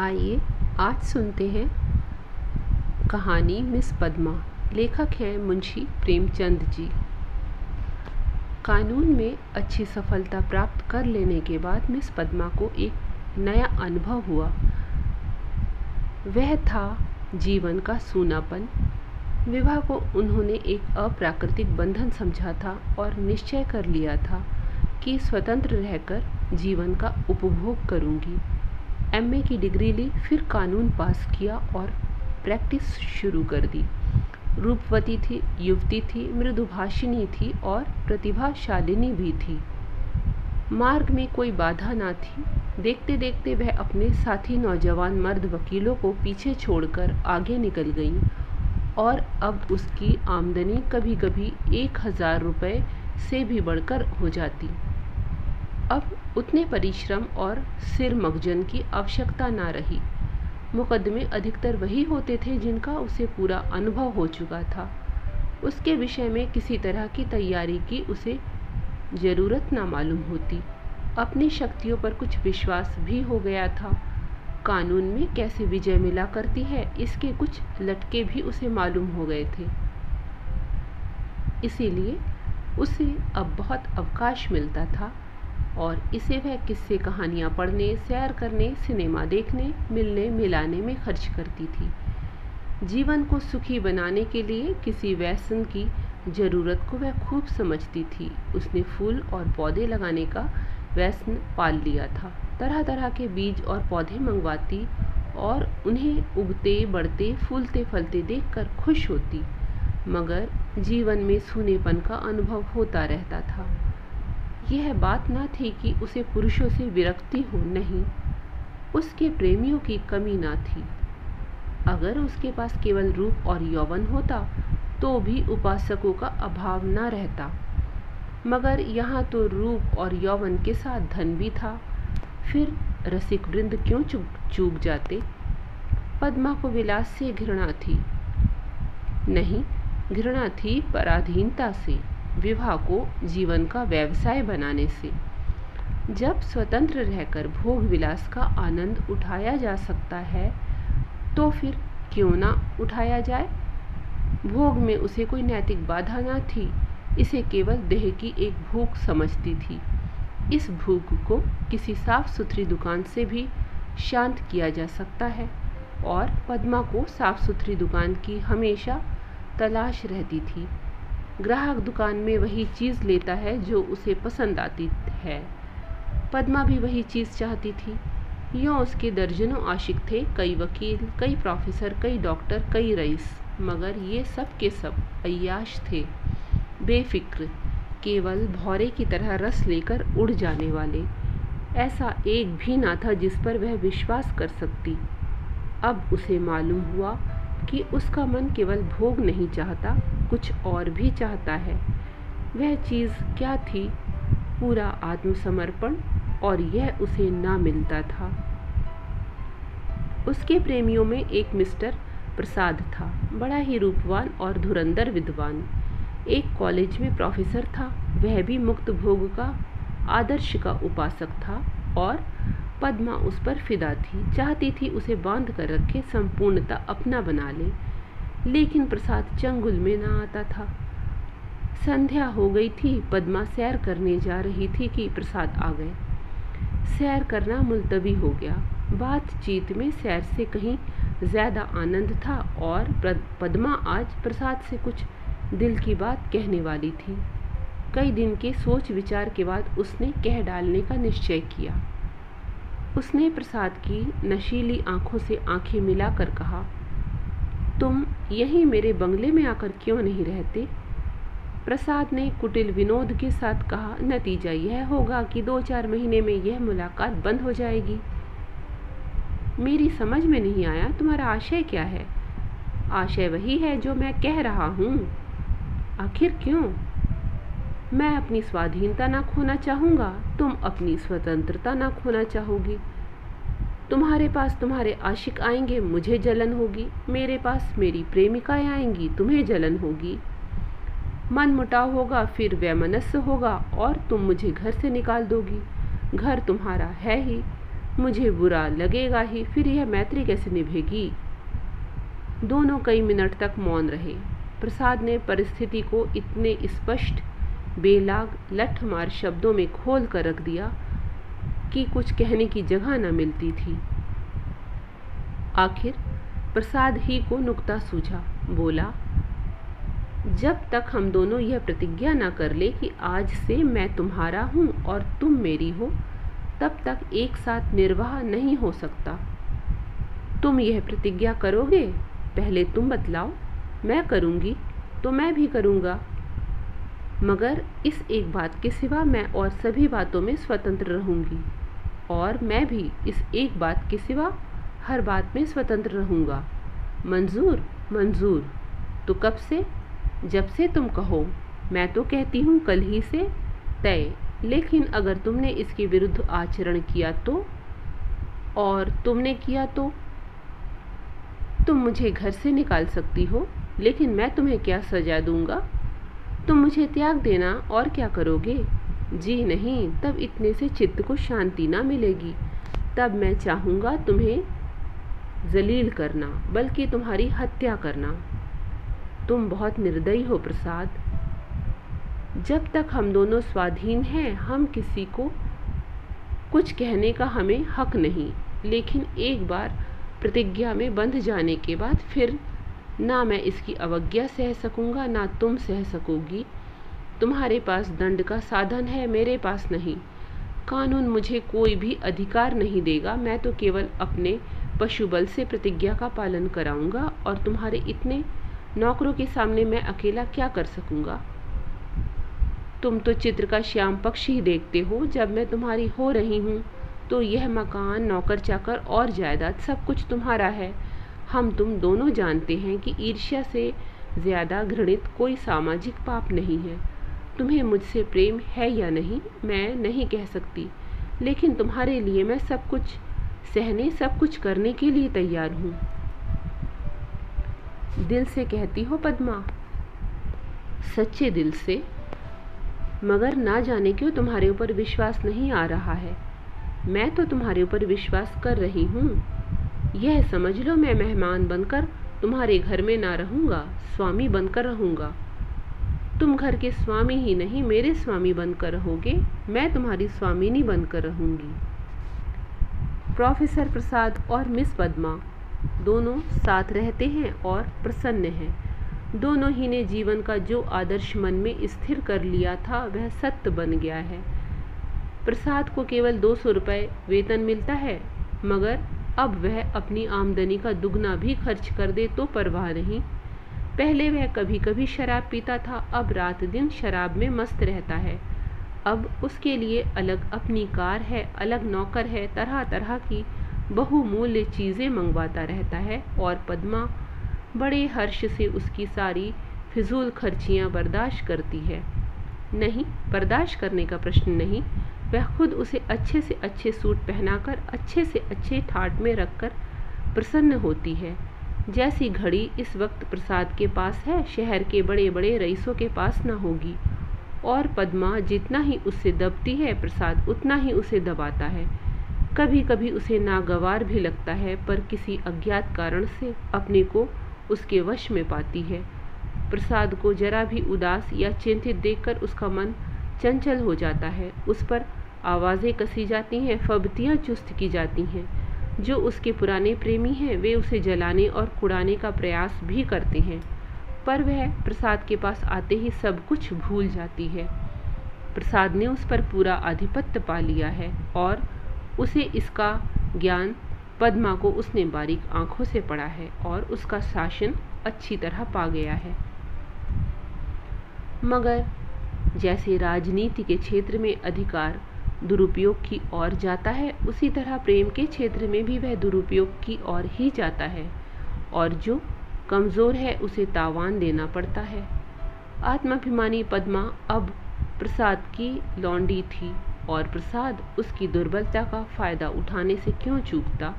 आइए आज सुनते हैं कहानी मिस पद्मा। लेखक हैं मुंशी प्रेमचंद जी। कानून में अच्छी सफलता प्राप्त कर लेने के बाद मिस पद्मा को एक नया अनुभव हुआ। वह था जीवन का सूनापन। विवाह को उन्होंने एक अप्राकृतिक बंधन समझा था और निश्चय कर लिया था कि स्वतंत्र रहकर जीवन का उपभोग करूंगी। एमए की डिग्री ली, फिर कानून पास किया और प्रैक्टिस शुरू कर दी। रूपवती थी, युवती थी, मृदुभाषिणी थी और प्रतिभाशालिनी भी थी। मार्ग में कोई बाधा ना थी। देखते देखते वह अपने साथी नौजवान मर्द वकीलों को पीछे छोड़कर आगे निकल गई और अब उसकी आमदनी कभी कभी 1000 रुपये से भी बढ़कर हो जाती। अब उतने परिश्रम और सिर मगजन की आवश्यकता ना रही। मुकदमे अधिकतर वही होते थे जिनका उसे पूरा अनुभव हो चुका था। उसके विषय में किसी तरह की तैयारी की उसे ज़रूरत ना मालूम होती। अपनी शक्तियों पर कुछ विश्वास भी हो गया था। कानून में कैसे विजय मिला करती है, इसके कुछ लटके भी उसे मालूम हो गए थे। इसीलिए उसे अब बहुत अवकाश मिलता था और इसे वह किस्से कहानियाँ पढ़ने, सैर करने, सिनेमा देखने, मिलने मिलाने में खर्च करती थी। जीवन को सुखी बनाने के लिए किसी व्यसन की ज़रूरत को वह खूब समझती थी। उसने फूल और पौधे लगाने का व्यसन पाल लिया था। तरह तरह के बीज और पौधे मंगवाती और उन्हें उगते, बढ़ते, फूलते, फलते देखकर खुश होती। मगर जीवन में सूनेपन का अनुभव होता रहता था। यह बात ना थी कि उसे पुरुषों से विरक्ति हो, नहीं, उसके प्रेमियों की कमी ना थी। अगर उसके पास केवल रूप और यौवन होता तो भी उपासकों का अभाव ना रहता। मगर यहाँ तो रूप और यौवन के साथ धन भी था। फिर रसिक वृंद क्यों चूक जाते। पद्मा को विलास से घृणा थी, नहीं, घृणा थी पराधीनता से, विवाह को जीवन का व्यवसाय बनाने से। जब स्वतंत्र रहकर भोग विलास का आनंद उठाया जा सकता है तो फिर क्यों ना उठाया जाए। भोग में उसे कोई नैतिक बाधा ना थी। इसे केवल देह की एक भूख समझती थी। इस भूख को किसी साफ सुथरी दुकान से भी शांत किया जा सकता है और पद्मा को साफ सुथरी दुकान की हमेशा तलाश रहती थी। ग्राहक दुकान में वही चीज़ लेता है जो उसे पसंद आती है। पद्मा भी वही चीज़ चाहती थी। यूँ उसके दर्जनों आशिक थे, कई वकील, कई प्रोफेसर, कई डॉक्टर, कई रईस। मगर ये सब के सब अय्याश थे, बेफिक्र, केवल भौरे की तरह रस लेकर उड़ जाने वाले। ऐसा एक भी ना था जिस पर वह विश्वास कर सकती। अब उसे मालूम हुआ कि उसका मन केवल भोग नहीं चाहता, कुछ और भी चाहता है। वह चीज़ क्या थी? पूरा आत्मसमर्पण, और यह उसे ना मिलता था। उसके प्रेमियों में एक मिस्टर प्रसाद था, बड़ा ही रूपवान और धुरंधर विद्वान। एक कॉलेज में प्रोफेसर था। वह भी मुक्त भोग का आदर्श का उपासक था और पद्मा उस पर फिदा थी। चाहती थी उसे बांध कर रखे, संपूर्णता अपना बना ले। लेकिन प्रसाद चंगुल में ना आता था। संध्या हो गई थी। पद्मा सैर करने जा रही थी कि प्रसाद आ गए। सैर करना मुलतवी हो गया। बातचीत में सैर से कहीं ज़्यादा आनंद था और पद्मा आज प्रसाद से कुछ दिल की बात कहने वाली थी। कई दिन के सोच विचार के बाद उसने कह डालने का निश्चय किया। उसने प्रसाद की नशीली आंखों से आंखें मिलाकर कहा, तुम यहीं मेरे बंगले में आकर क्यों नहीं रहते? प्रसाद ने कुटिल विनोद के साथ कहा, नतीजा यह होगा कि 2-4 महीने में यह मुलाकात बंद हो जाएगी। मेरी समझ में नहीं आया, तुम्हारा आशय क्या है? आशय वही है जो मैं कह रहा हूँ। आखिर क्यों? मैं अपनी स्वाधीनता ना खोना चाहूँगा, तुम अपनी स्वतंत्रता ना खोना चाहोगी। तुम्हारे पास तुम्हारे आशिक आएंगे, मुझे जलन होगी। मेरे पास मेरी प्रेमिकाएं आएंगी, तुम्हें जलन होगी। मन मुटाव होगा, फिर वैमनस्य होगा और तुम मुझे घर से निकाल दोगी। घर तुम्हारा है ही, मुझे बुरा लगेगा ही, फिर यह मैत्री कैसे निभेगी। दोनों कई मिनट तक मौन रहे। प्रसाद ने परिस्थिति को इतने स्पष्ट, बेलाग, लठमार शब्दों में खोल कर रख दिया कि कुछ कहने की जगह न मिलती थी। आखिर प्रसाद ही को नुक्ता सूझा। बोला, जब तक हम दोनों यह प्रतिज्ञा न कर ले कि आज से मैं तुम्हारा हूँ और तुम मेरी हो, तब तक एक साथ निर्वाह नहीं हो सकता। तुम यह प्रतिज्ञा करोगे? पहले तुम बतलाओ। मैं करूँगी तो मैं भी करूँगा, मगर इस एक बात के सिवा मैं और सभी बातों में स्वतंत्र रहूँगी, और मैं भी इस एक बात के सिवा हर बात में स्वतंत्र रहूँगा। मंजूर? मंजूर। तो कब से? जब से तुम कहो। मैं तो कहती हूँ कल ही से तय। लेकिन अगर तुमने इसके विरुद्ध आचरण किया तो? और तुमने किया तो? तुम मुझे घर से निकाल सकती हो, लेकिन मैं तुम्हें क्या सजा दूंगा? तुम मुझे त्याग देना, और क्या करोगे? जी नहीं, तब इतने से चित्त को शांति ना मिलेगी। तब मैं चाहूँगा तुम्हें जलील करना, बल्कि तुम्हारी हत्या करना। तुम बहुत निर्दयी हो प्रसाद। जब तक हम दोनों स्वाधीन हैं, हम किसी को कुछ कहने का हमें हक नहीं, लेकिन एक बार प्रतिज्ञा में बंध जाने के बाद फिर ना मैं इसकी अवज्ञा सह सकूंगा, ना तुम सह सकोगी। तुम्हारे पास दंड का साधन है, मेरे पास नहीं। कानून मुझे कोई भी अधिकार नहीं देगा। मैं तो केवल अपने पशुबल से प्रतिज्ञा का पालन कराऊंगा, और तुम्हारे इतने नौकरों के सामने मैं अकेला क्या कर सकूंगा? तुम तो चित्र का श्याम पक्ष ही देखते हो। जब मैं तुम्हारी हो रही हूँ तो यह मकान, नौकर चाकर और जायदाद सब कुछ तुम्हारा है। हम तुम दोनों जानते हैं कि ईर्ष्या से ज़्यादा घृणित कोई सामाजिक पाप नहीं है। तुम्हें मुझसे प्रेम है या नहीं, मैं नहीं कह सकती, लेकिन तुम्हारे लिए मैं सब कुछ सहने, सब कुछ करने के लिए तैयार हूँ। दिल से कहती हो पद्मा? सच्चे दिल से। मगर ना जाने क्यों तुम्हारे ऊपर विश्वास नहीं आ रहा है। मैं तो तुम्हारे ऊपर विश्वास कर रही हूँ। यह समझ लो, मैं मेहमान बनकर तुम्हारे घर में ना रहूँगा, स्वामी बनकर रहूँगा। तुम घर के स्वामी ही नहीं, मेरे स्वामी बनकर रहोगे। मैं तुम्हारी स्वामिनी बनकर रहूँगी। प्रोफेसर प्रसाद और मिस पद्मा दोनों साथ रहते हैं और प्रसन्न हैं। दोनों ही ने जीवन का जो आदर्श मन में स्थिर कर लिया था वह सत्य बन गया है। प्रसाद को केवल 200 रुपये वेतन मिलता है, मगर अब वह अपनी आमदनी का दुगना भी खर्च कर दे तो परवाह नहीं। पहले वह कभी कभी शराब पीता था, अब रात दिन शराब में मस्त रहता है। अब उसके लिए अलग अपनी कार है, अलग नौकर है, तरह तरह की बहुमूल्य चीज़ें मंगवाता रहता है, और पद्मा बड़े हर्ष से उसकी सारी फिजूल खर्चियाँ बर्दाश्त करती है। नहीं, बर्दाश्त करने का प्रश्न नहीं, वह खुद उसे अच्छे से अच्छे सूट पहनाकर अच्छे से अच्छे ठाट में रखकर प्रसन्न होती है। जैसी घड़ी इस वक्त प्रसाद के पास है, शहर के बड़े बड़े रईसों के पास न होगी। और पद्मा जितना ही उससे दबती है, प्रसाद उतना ही उसे दबाता है। कभी कभी उसे नागवार भी लगता है, पर किसी अज्ञात कारण से अपने को उसके वश में पाती है। प्रसाद को जरा भी उदास या चिंतित देखकर उसका मन चंचल हो जाता है। उस पर आवाज़ें कसी जाती हैं, फब्तियाँ चुस्त की जाती हैं। जो उसके पुराने प्रेमी हैं वे उसे जलाने और कुड़ाने का प्रयास भी करते हैं, पर वह प्रसाद के पास आते ही सब कुछ भूल जाती है। प्रसाद ने उस पर पूरा आधिपत्य पा लिया है, और उसे इसका ज्ञान पद्मा को उसने बारीक आंखों से पढ़ा है और उसका शासन अच्छी तरह पा गया है। मगर जैसे राजनीति के क्षेत्र में अधिकार दुरुपयोग की ओर जाता है, उसी तरह प्रेम के क्षेत्र में भी वह दुरुपयोग की ओर ही जाता है, और जो कमज़ोर है उसे तावान देना पड़ता है। आत्माभिमानी पद्मा अब प्रसाद की लौंडी थी, और प्रसाद उसकी दुर्बलता का फायदा उठाने से क्यों चूकता।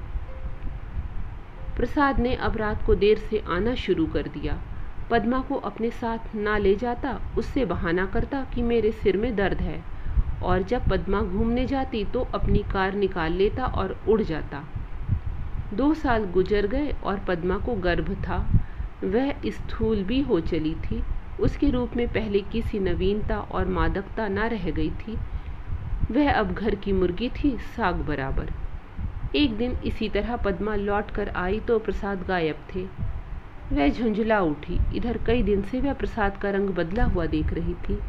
प्रसाद ने अब रात को देर से आना शुरू कर दिया। पद्मा को अपने साथ ना ले जाता, उससे बहाना करता कि मेरे सिर में दर्द है, और जब पद्मा घूमने जाती तो अपनी कार निकाल लेता और उड़ जाता। 2 साल गुजर गए और पद्मा को गर्भ था। वह स्थूल भी हो चली थी। उसके रूप में पहले किसी नवीनता और मादकता न रह गई थी। वह अब घर की मुर्गी थी, साग बराबर। एक दिन इसी तरह पद्मा लौट कर आई तो प्रसाद गायब थे। वह झुंझला उठी। इधर कई दिन से वह प्रसाद का रंग बदला हुआ देख रही थी।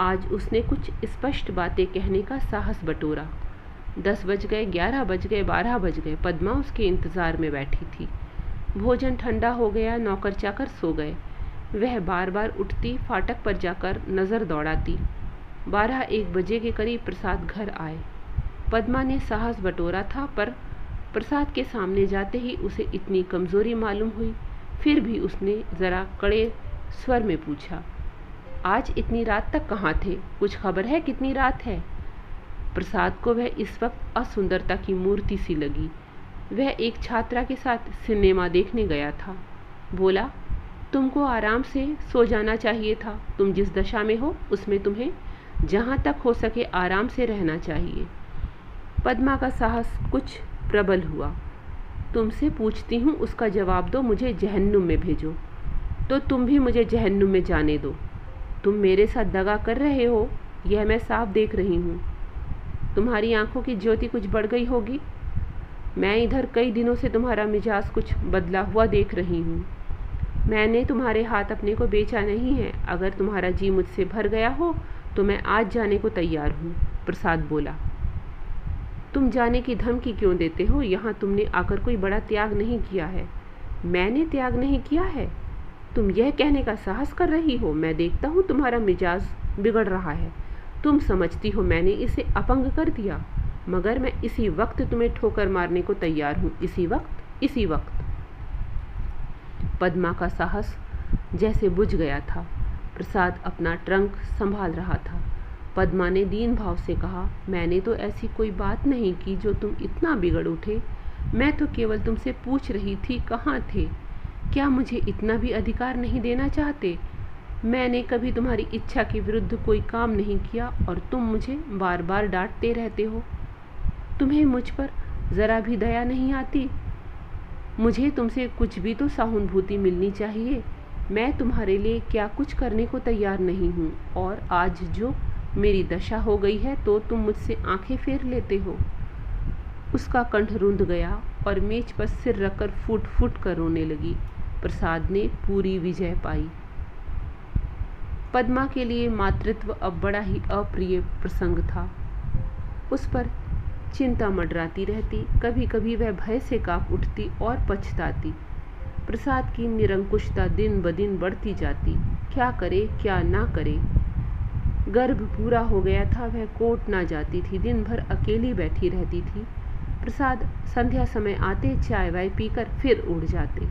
आज उसने कुछ स्पष्ट बातें कहने का साहस बटोरा। 10 बज गए, 11 बज गए, 12 बज गए। पद्मा उसके इंतजार में बैठी थी। भोजन ठंडा हो गया, नौकर चाकर सो गए। वह बार बार उठती, फाटक पर जाकर नजर दौड़ाती। 12-1 बजे के करीब प्रसाद घर आए। पद्मा ने साहस बटोरा था, पर प्रसाद के सामने जाते ही उसे इतनी कमजोरी मालूम हुई। फिर भी उसने जरा कड़े स्वर में पूछा, आज इतनी रात तक कहाँ थे? कुछ खबर है कितनी रात है? प्रसाद को वह इस वक्त असुंदरता की मूर्ति सी लगी। वह एक छात्रा के साथ सिनेमा देखने गया था। बोला, तुमको आराम से सो जाना चाहिए था। तुम जिस दशा में हो उसमें तुम्हें जहाँ तक हो सके आराम से रहना चाहिए। पद्मा का साहस कुछ प्रबल हुआ। तुमसे पूछती हूँ, उसका जवाब दो। मुझे जहन्नुम में भेजो तो तुम भी मुझे जहन्नुम में जाने दो। तुम मेरे साथ दगा कर रहे हो, यह मैं साफ देख रही हूँ। तुम्हारी आंखों की ज्योति कुछ बढ़ गई होगी। मैं इधर कई दिनों से तुम्हारा मिजाज कुछ बदला हुआ देख रही हूँ। मैंने तुम्हारे हाथ अपने को बेचा नहीं है। अगर तुम्हारा जी मुझसे भर गया हो तो मैं आज जाने को तैयार हूँ। प्रसाद बोला, तुम जाने की धमकी क्यों देते हो? यहाँ तुमने आकर कोई बड़ा त्याग नहीं किया है। मैंने त्याग नहीं किया है? तुम यह कहने का साहस कर रही हो? मैं देखता हूँ तुम्हारा मिजाज बिगड़ रहा है। तुम समझती हो मैंने इसे अपंग कर दिया, मगर मैं इसी वक्त तुम्हें ठोकर मारने को तैयार हूँ। इसी वक्त। पद्मा का साहस जैसे बुझ गया था। प्रसाद अपना ट्रंक संभाल रहा था। पद्मा ने दीन भाव से कहा, मैंने तो ऐसी कोई बात नहीं की जो तुम इतना बिगड़ उठे। मैं तो केवल तुमसे पूछ रही थी कहाँ थे। क्या मुझे इतना भी अधिकार नहीं देना चाहते? मैंने कभी तुम्हारी इच्छा के विरुद्ध कोई काम नहीं किया और तुम मुझे बार बार डांटते रहते हो। तुम्हें मुझ पर जरा भी दया नहीं आती? मुझे तुमसे कुछ भी तो सहानुभूति मिलनी चाहिए। मैं तुम्हारे लिए क्या कुछ करने को तैयार नहीं हूँ, और आज जो मेरी दशा हो गई है तो तुम मुझसे आंखें फेर लेते हो। उसका कंठ रुंध गया और मेज पर सिर रखकर फूट फूट कर रोने लगी। प्रसाद ने पूरी विजय पाई। पद्मा के लिए मातृत्व अब बड़ा ही अप्रिय प्रसंग था। उस पर चिंता मंडराती रहती। कभी कभी वह भय से कांप उठती और पछताती। प्रसाद की निरंकुशता दिन ब दिन बढ़ती जाती। क्या करे क्या ना करे। गर्भ पूरा हो गया था। वह कोर्ट ना जाती थी, दिन भर अकेली बैठी रहती थी। प्रसाद संध्या समय आते, चाय वाय पीकर फिर उड़ जाते,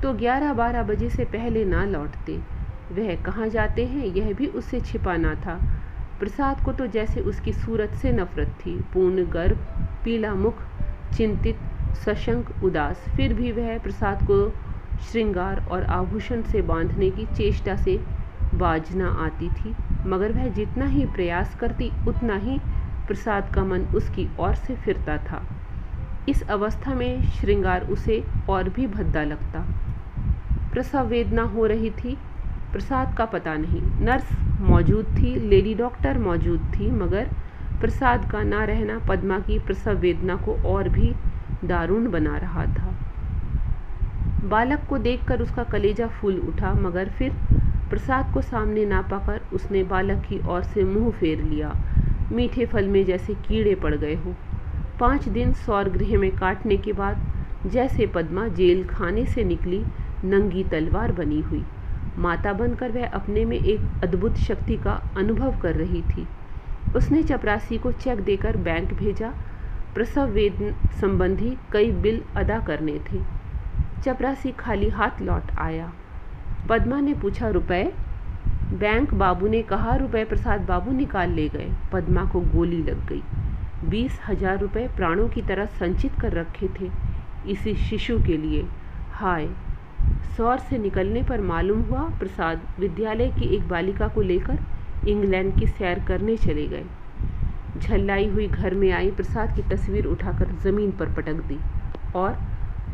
तो 11-12 बजे से पहले ना लौटते। वह कहाँ जाते हैं यह भी उससे छिपाना था। प्रसाद को तो जैसे उसकी सूरत से नफरत थी। पूर्ण गर्भ, पीला मुख, चिंतित, सशंक, उदास। फिर भी वह प्रसाद को श्रृंगार और आभूषण से बांधने की चेष्टा से बाज न आती थी, मगर वह जितना ही प्रयास करती उतना ही प्रसाद का मन उसकी ओर से फिरता था। इस अवस्था में श्रृंगार उसे और भी भद्दा लगता। प्रसव वेदना हो रही थी। प्रसाद का पता नहीं। नर्स मौजूद थी, लेडी डॉक्टर मौजूद थी, मगर प्रसाद का ना रहना पद्मा की प्रसव वेदना को और भी दारुण बना रहा था। बालक को देखकर उसका कलेजा फूल उठा, मगर फिर प्रसाद को सामने ना पाकर उसने बालक की ओर से मुंह फेर लिया। मीठे फल में जैसे कीड़े पड़ गए हो। 5 दिन सौर गृह में काटने के बाद जैसे पद्मा जेल खाने से निकली नंगी तलवार बनी हुई। माता बनकर वह अपने में एक अद्भुत शक्ति का अनुभव कर रही थी। उसने चपरासी को चेक देकर बैंक भेजा। प्रसव वेदना संबंधी कई बिल अदा करने थे। चपरासी खाली हाथ लौट आया। पद्मा ने पूछा, रुपए? बैंक बाबू ने कहा रुपए प्रसाद बाबू निकाल ले गए। पद्मा को गोली लग गई। 20,000 रुपए प्राणों की तरह संचित कर रखे थे इसी शिशु के लिए। हाय! सौर से निकलने पर मालूम हुआ प्रसाद विद्यालय की एक बालिका को लेकर इंग्लैंड की सैर करने चले गए। झल्लाई हुई घर में आई प्रसाद की तस्वीर उठाकर ज़मीन पर पटक दी और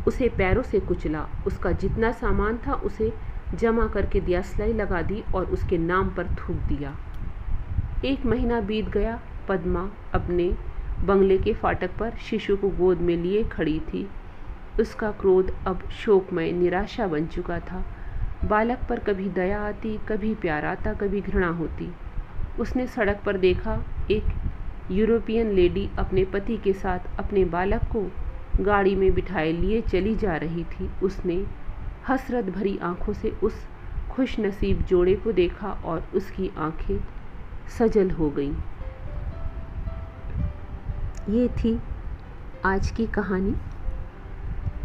उसे पैरों से कुचला। उसका जितना सामान था उसे जमा करके दियासलाई लगा दी और उसके नाम पर थूक दिया। 1 महीना बीत गया। पद्मा अपने बंगले के फाटक पर शिशु को गोद में लिए खड़ी थी। उसका क्रोध अब शोकमय निराशा बन चुका था। बालक पर कभी दया आती, कभी प्यार आता, कभी घृणा होती। उसने सड़क पर देखा, एक यूरोपियन लेडी अपने पति के साथ अपने बालक को गाड़ी में बिठाए लिए चली जा रही थी। उसने हसरत भरी आंखों से उस खुशनसीब जोड़े को देखा और उसकी आंखें सजल हो गईं। ये थी आज की कहानी।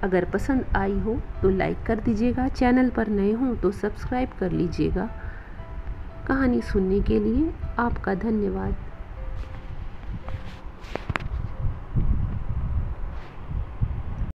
अगर पसंद आई हो तो लाइक कर दीजिएगा, चैनल पर नए हों तो सब्सक्राइब कर लीजिएगा। कहानी सुनने के लिए आपका धन्यवाद।